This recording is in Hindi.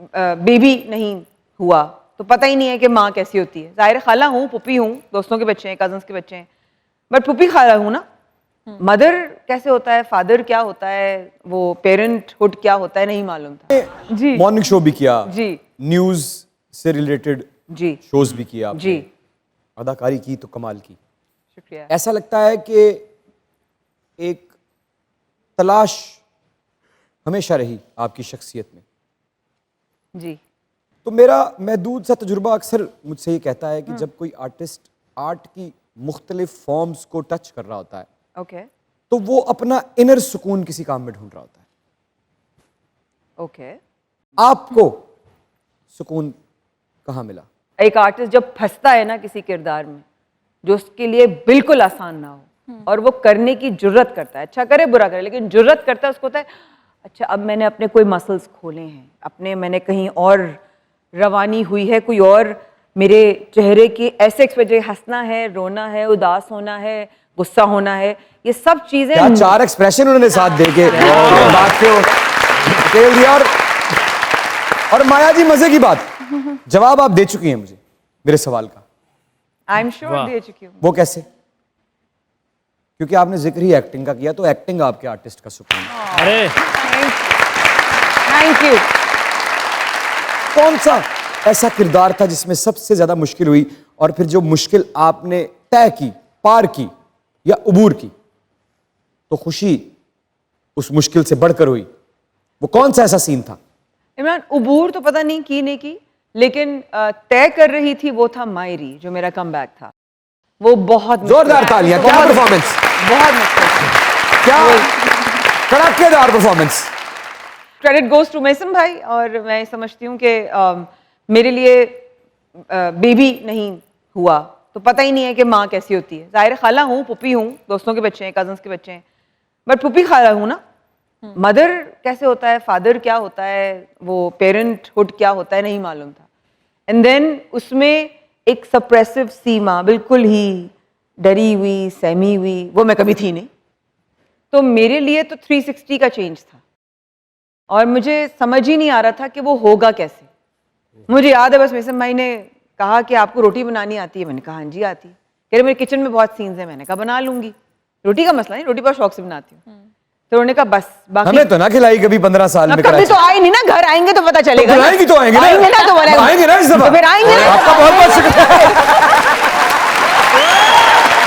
बेबी नहीं हुआ तो पता ही नहीं है कि माँ कैसी होती है। ज़ाहिर खाला हूँ, पुप्पी हूँ, दोस्तों के बच्चे हैं, कजन्स के बच्चे हैं, बट पुप्पी खाला हूँ ना। मदर कैसे होता है, फादर क्या होता है, वो पेरेंटहुड क्या होता है, नहीं मालूम था जी। मॉर्निंग शो भी किया जी, न्यूज से रिलेटेड जी, शोज भी किया आपने, जी, अदाकारी की तो कमाल की। शुक्रिया। ऐसा लगता है कि एक तलाश हमेशा रही आपकी शख्सियत में। जी, तो मेरा महदूद सा तजुर्बा अक्सर मुझसे ये कहता है कि जब कोई आर्टिस्ट आर्ट की मुख्तलिफ फॉर्म्स को टच कर रहा होता है ओके, तो वो अपना इनर सुकून किसी काम में ढूंढ रहा होता है। ओके। आपको सुकून कहाँ मिला? एक आर्टिस्ट जब फंसता है ना किसी किरदार में जो उसके लिए बिल्कुल आसान ना हो और वो करने की जुर्रत करता है, अच्छा करे बुरा करे लेकिन जुर्रत करता है, उसको होता है अच्छा अब मैंने अपने कोई मसल्स खोले हैं, अपने मैंने कहीं और रवानी हुई है, कोई और मेरे चेहरे की ऐसे एक्सप्रेशन, हंसना है, रोना है, उदास होना है, गुस्सा होना है, ये सब चीजें क्या चार एक्सप्रेशन उन्होंने साथ दे के बात को खेल दिया। और माया जी मजे की बात, जवाब आप दे चुकी हैं मुझे मेरे सवाल का। आई एम श्योर दे चुकी हूँ। वो कैसे? क्योंकि आपने जिक्र ही एक्टिंग का किया, तो एक्टिंग आपके आर्टिस्ट का सुकून है। अरे थैंक यू। कौन सा ऐसा किरदार था जिसमें सबसे ज्यादा मुश्किल हुई और फिर जो मुश्किल आपने तय की, पार की या अबूर की, तो खुशी उस मुश्किल से बढ़कर हुई? वो कौन सा ऐसा सीन था? इमरान, उबूर तो पता नहीं की नहीं की, लेकिन तय कर रही थी वो था मायरी, जो मेरा कमबैक था। वो बहुत जोरदार तालियां, क्या परफॉर्मेंस, बहुत मुश्किल था। क्या कड़ाकेदार परफॉर्मेंस। क्रेडिट गोज टू मेसम भाई, और मैं समझती हूँ कि मेरे लिए बेबी नहीं हुआ तो पता ही नहीं है कि माँ कैसी होती है। ज़ाहिर खाला हूँ, पुप्पी हूँ, दोस्तों के बच्चे हैं, कजन्स के बच्चे हैं, बट पुप्पी खाला हूँ ना। मदर कैसे होता है, फादर क्या होता है, वो पेरेंटहुड क्या होता है, नहीं मालूम था। एंड देन उसमें एक सप्रेसिव सीमा, बिल्कुल ही डरी हुई, सहमी हुई, वो मैं कभी थी नहीं। तो मेरे लिए तो 360 का चेंज था और मुझे समझ ही नहीं आ रहा था कि वो होगा कैसे। मुझे याद है बस मेसम भाई ने कहा कि आपको रोटी बनानी आती है, मैंने कहा हाँ जी आती है। कह रहे मेरे किचन में बहुत सीन्स हैं, मैंने कहा बना लूंगी, रोटी का मसला नहीं, रोटी बहुत शौक से बनाती हूँ। तो उन्होंने कहा बस बाकी हमें तो ना खिलाई कभी 15 साल में। कभी तो आए नहीं ना, घर आएंगे तो पता चलेगा। तो आएंगे तो आएंगे ना, तो आएंगे ना इस दफा, फिर आएंगे ना। आपका बहुत बहुत शुक्रिया।